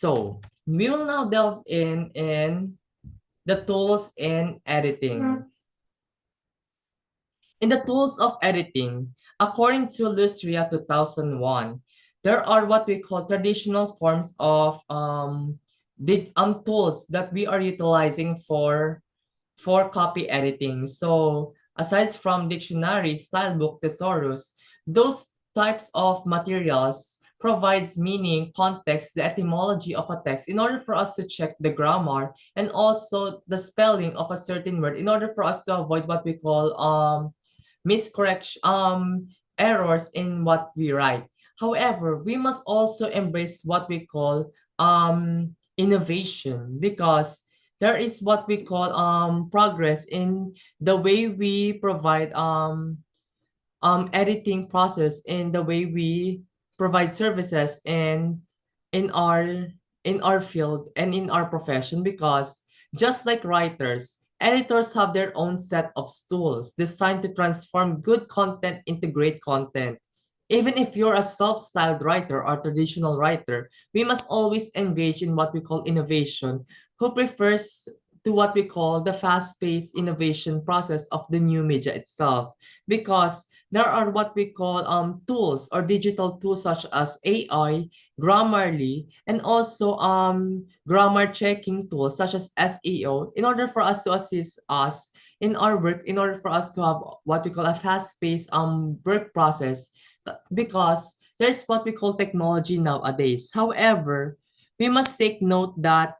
So we will now delve in the tools in editing. In the tools of editing, according to Lustria 2001, there are what we call traditional forms of tools that we are utilizing for copy editing. So aside from dictionary, style book, thesaurus, those types of materials provides meaning, context, the etymology of a text in order for us to check the grammar and also the spelling of a certain word in order for us to avoid what we call miscorrection errors in what we write. However, we must also embrace what we call innovation, because there is what we call progress in the way we provide editing process, in the way we provide services in our in our field and in our profession, because just like writers, editors have their own set of tools designed to transform good content into great content. Even if you're a self-styled writer or traditional writer, we must always engage in what we call innovation, who prefers to what we call the fast-paced innovation process of the new media itself, because there are what we call tools or digital tools such as AI, Grammarly, and also grammar checking tools such as SEO in order for us to assist us in our work, in order for us to have what we call a fast-paced work process, because there's what we call technology nowadays. However, we must take note that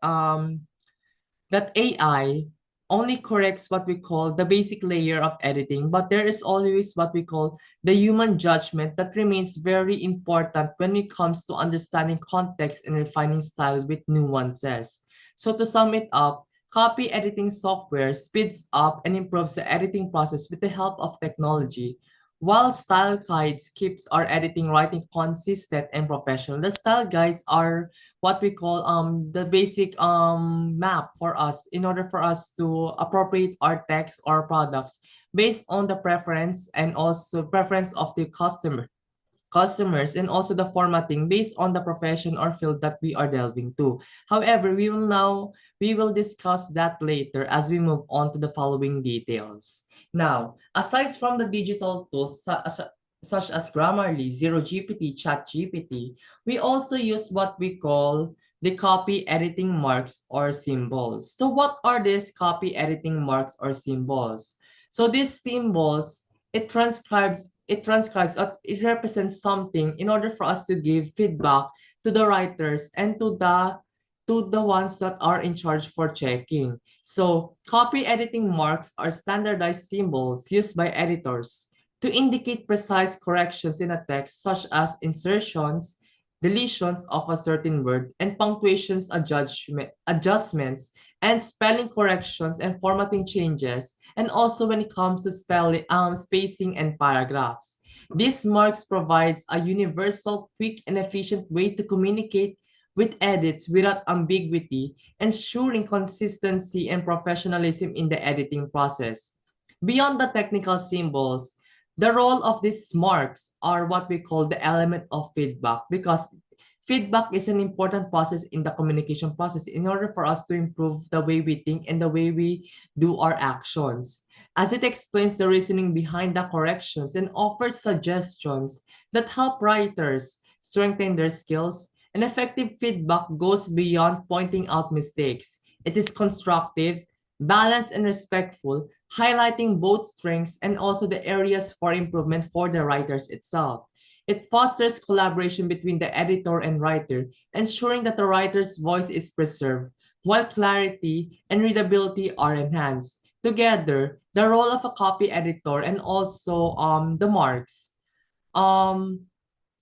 AI only corrects what we call the basic layer of editing, but there is always what we call the human judgment that remains very important when it comes to understanding context and refining style with nuances. So to sum it up, copy editing software speeds up and improves the editing process with the help of technology, while style guides keeps our editing writing consistent and professional. The style guides are what we call the basic map for us in order for us to appropriate our text or products based on the preference and also preference of the customers, and also the formatting based on the profession or field that we are delving to. However, we will discuss that later as we move on to the following details. Now, aside from the digital tools such as Grammarly, ZeroGPT, ChatGPT, we also use what we call the copy editing marks or symbols. So what are these copy editing marks or symbols? So these symbols, it represents something in order for us to give feedback to the writers and to the ones that are in charge for checking. So copy editing marks are standardized symbols used by editors to indicate precise corrections in a text, such as insertions, deletions of a certain word, and punctuations adjustments, and spelling corrections and formatting changes, and also when it comes to spelling, spacing and paragraphs. These marks provides a universal, quick, and efficient way to communicate with edits without ambiguity, ensuring consistency and professionalism in the editing process. Beyond the technical symbols, the role of these marks are what we call the element of feedback, because feedback is an important process in the communication process in order for us to improve the way we think and the way we do our actions, as it explains the reasoning behind the corrections and offers suggestions that help writers strengthen their skills. And effective feedback goes beyond pointing out mistakes. It is constructive, balanced, and respectful, highlighting both strengths and also the areas for improvement for the writers itself. It fosters collaboration between the editor and writer, ensuring that the writer's voice is preserved, while clarity and readability are enhanced. Together, the role of a copy editor and also the marks um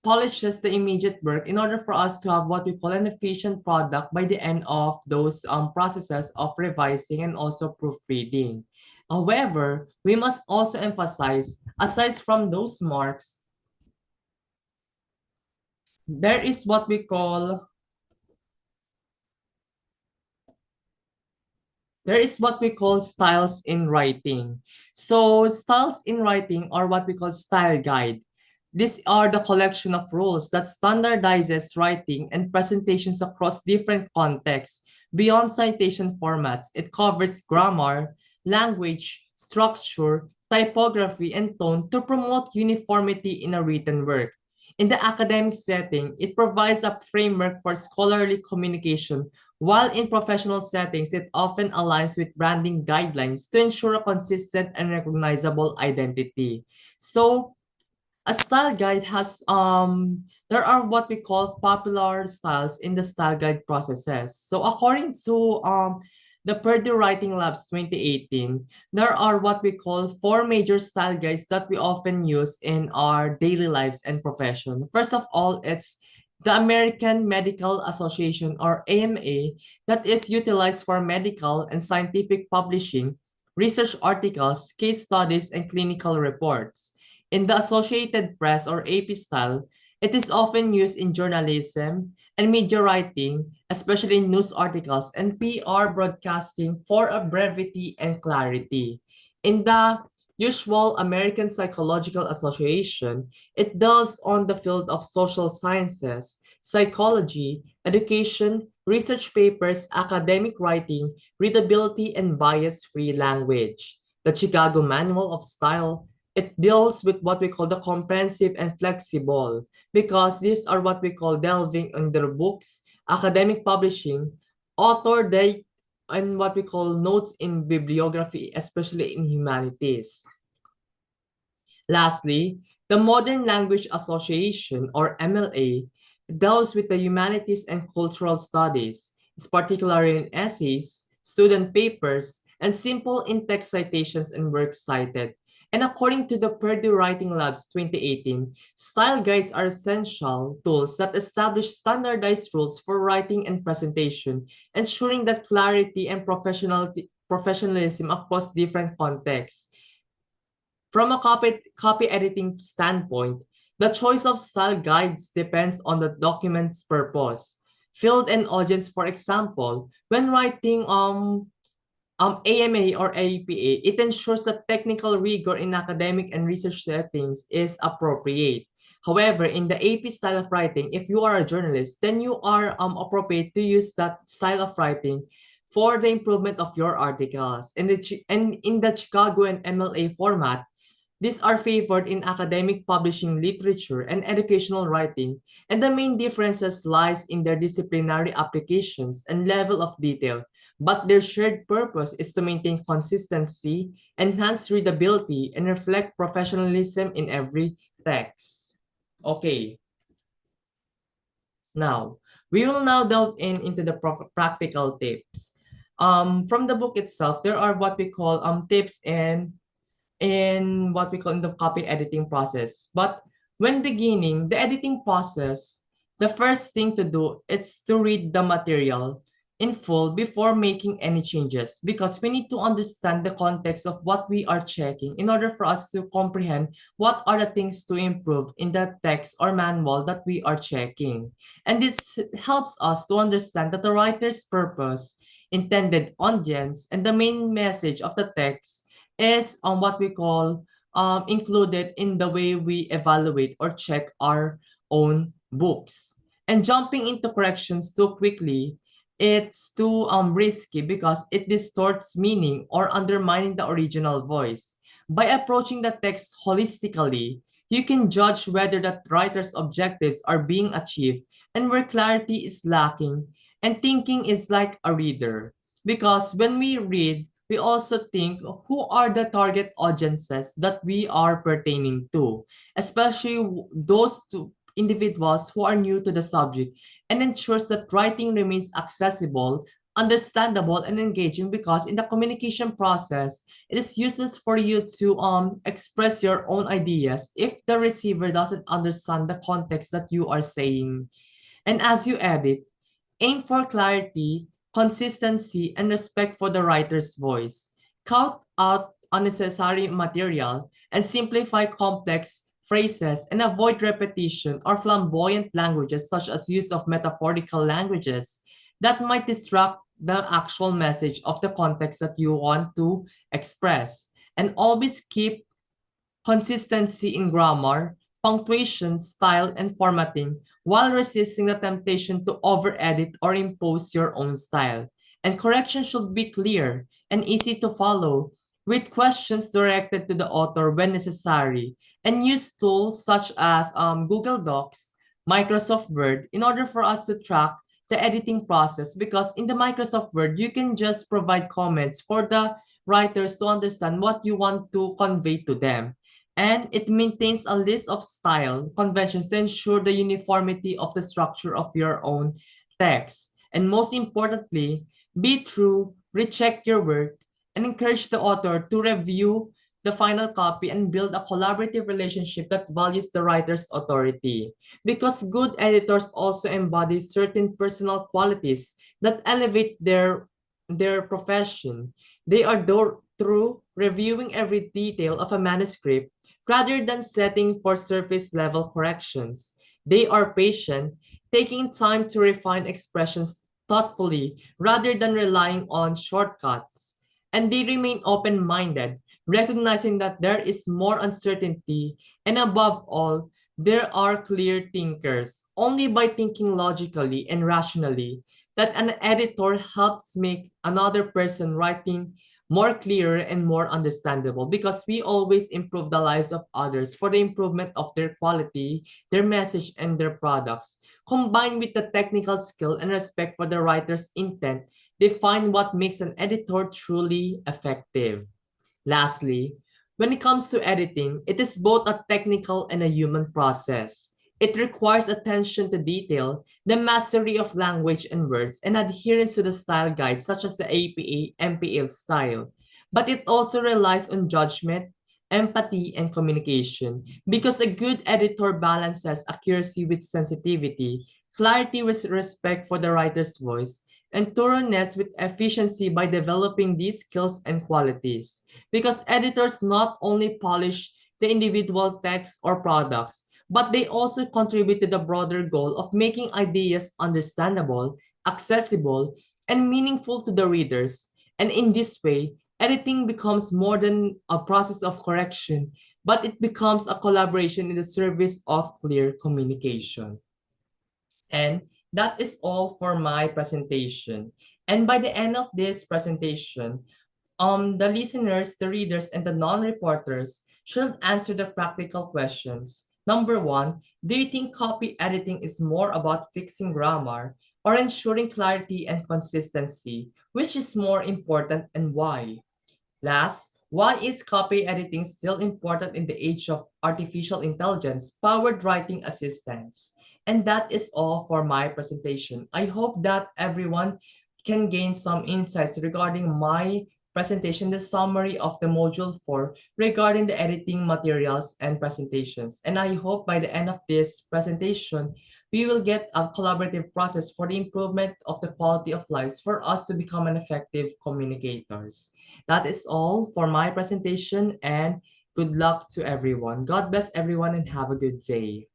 polishes the immediate work in order for us to have what we call an efficient product by the end of those processes of revising and also proofreading. However, we must also emphasize, aside from those marks, there is what we call styles in writing. So styles in writing are what we call style guide. These are the collection of rules that standardizes writing and presentations across different contexts. Beyond citation formats, it covers grammar, language, structure, typography, and tone to promote uniformity in a written work. In the academic setting, it provides a framework for scholarly communication, while in professional settings, it often aligns with branding guidelines to ensure a consistent and recognizable identity. So, a style guide has there are what we call popular styles in the style guide processes. So according to the Purdue Writing Labs 2018, there are what we call four major style guides that we often use in our daily lives and profession. First of all, it's the American Medical Association or AMA that is utilized for medical and scientific publishing, research articles, case studies, and clinical reports. In the Associated Press or AP style, it is often used in journalism and media writing, especially in news articles and PR broadcasting for a brevity and clarity. In the usual American Psychological Association, it delves on the field of social sciences, psychology, education, research papers, academic writing, readability, and bias-free language. The Chicago Manual of Style, it deals with what we call the comprehensive and flexible because these are what we call delving under books, academic publishing, author date, and what we call notes in bibliography, especially in humanities. Lastly, the Modern Language Association, or MLA, deals with the humanities and cultural studies. It's particularly in essays, student papers, and simple in-text citations and works cited. And according to the Purdue Writing Labs 2018, style guides are essential tools that establish standardized rules for writing and presentation, ensuring that clarity and professionalism across different contexts. From a copy editing standpoint, the choice of style guides depends on the document's purpose. Field and audience, for example, when writing AMA or APA, it ensures that technical rigor in academic and research settings is appropriate. However, in the AP style of writing, if you are a journalist, then you are appropriate to use that style of writing for the improvement of your articles. And in the Chicago and MLA format, these are favored in academic publishing literature and educational writing, and the main differences lies in their disciplinary applications and level of detail, but their shared purpose is to maintain consistency, enhance readability, and reflect professionalism in every text. Okay, now, we will now delve into the practical tips. From the book itself, there are what we call tips in what we call in the copy editing process. But when beginning the editing process, the first thing to do is to read the material in full before making any changes because we need to understand the context of what we are checking in order for us to comprehend what are the things to improve in the text or manual that we are checking. And it helps us to understand that the writer's purpose, intended audience, and the main message of the text is on what we call included in the way we evaluate or check our own books. And jumping into corrections too quickly, it's too risky because it distorts meaning or undermining the original voice. By approaching the text holistically, you can judge whether the writer's objectives are being achieved and where clarity is lacking and thinking is like a reader. Because when we read, we also think who are the target audiences that we are pertaining to, especially those individuals who are new to the subject, and ensures that writing remains accessible, understandable, and engaging because in the communication process, it is useless for you to express your own ideas if the receiver doesn't understand the context that you are saying. And as you edit, aim for clarity, consistency, and respect for the writer's voice. Cut out unnecessary material and simplify complex phrases and avoid repetition or flamboyant languages such as use of metaphorical languages that might distract the actual message of the context that you want to express. And always keep consistency in grammar, punctuation, style, and formatting while resisting the temptation to over-edit or impose your own style. And correction should be clear and easy to follow, with questions directed to the author when necessary, and use tools such as Google Docs, Microsoft Word, in order for us to track the editing process, because in the Microsoft Word, you can just provide comments for the writers to understand what you want to convey to them. And it maintains a list of style conventions to ensure the uniformity of the structure of your own text. And most importantly, be true, recheck your work, and encourage the author to review the final copy and build a collaborative relationship that values the writer's authority. Because good editors also embody certain personal qualities that elevate their profession. They are through reviewing every detail of a manuscript rather than setting for surface level corrections. They are patient, taking time to refine expressions thoughtfully rather than relying on shortcuts. And they remain open minded, recognizing that there is more uncertainty, and above all, there are clear thinkers. Only by thinking logically and rationally that an editor helps make another person writing more clearer and more understandable, because we always improve the lives of others for the improvement of their quality, their message, and their products. Combined with the technical skill and respect for the writer's intent, define what makes an editor truly effective. Lastly, when it comes to editing, it is both a technical and a human process. It requires attention to detail, the mastery of language and words, and adherence to the style guides such as the APA, MPL style. But it also relies on judgment, empathy, and communication, because a good editor balances accuracy with sensitivity, clarity with respect for the writer's voice, and thoroughness with efficiency by developing these skills and qualities. Because editors not only polish the individual texts or products, but they also contribute to the broader goal of making ideas understandable, accessible, and meaningful to the readers. And in this way, editing becomes more than a process of correction, but it becomes a collaboration in the service of clear communication. And that is all for my presentation. And by the end of this presentation, the listeners, the readers, and the non-reporters should answer the practical questions. Number one, do you think copy editing is more about fixing grammar or ensuring clarity and consistency? Which is more important and why? Last, why is copy editing still important in the age of artificial intelligence powered writing assistants? And that is all for my presentation. I hope that everyone can gain some insights regarding my presentation, the summary of the module 4 regarding the editing materials and presentations. And I hope by the end of this presentation, we will get a collaborative process for the improvement of the quality of lives for us to become an effective communicators. That is all for my presentation, and good luck to everyone. God bless everyone and have a good day.